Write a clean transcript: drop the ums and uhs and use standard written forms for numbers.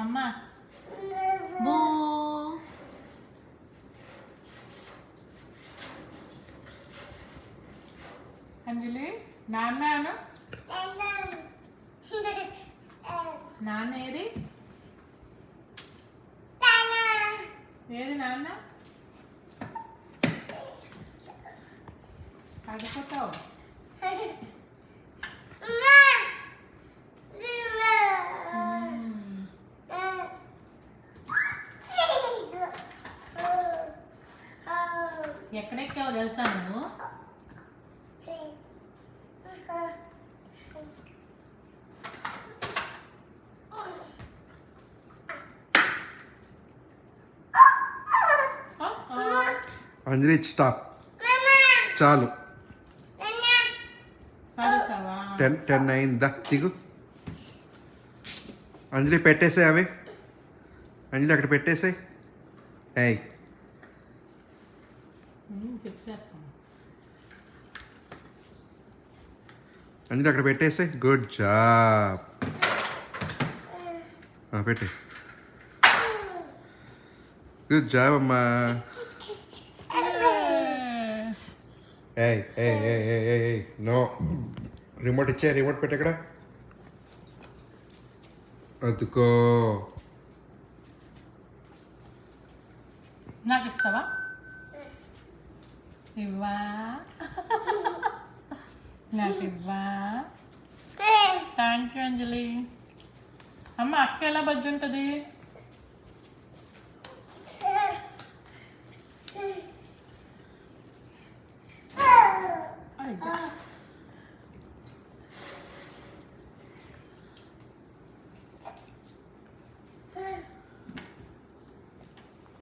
అమ్మా బూ అంజలి నాన్న నాన్న ఏది ఏది నాన్న పడిపోతావు ఎక్కడెక్కావు తెలుసా నువ్వు అంజలి స్టాప్ చాలు 10 అయిందా దిగు అంజలి పెట్టేసాయి అవి అంజలి అక్కడ పెట్టేసాయి ఏయ్ ఫిక్స్ చేస్తాను అంజలి అక్కడ పెట్టేసాయి గుడ్ జాబ్ పెట్టే గుడ్ జాబ్ అమ్మా ఏయ్ ఏయ్ ఏయ్ ఏయ్ ఏయ్ నో రిమోట్ ఇచ్చే రిమోట్ పెట్టు ఇక్కడ అదుకో నాకు ఇస్తావా ఇవ్వా నాకు ఇవ్వా థ్యాంక్ యూ అంజలి అమ్మ అక్క ఎలా బజ్జి ఉంటుంది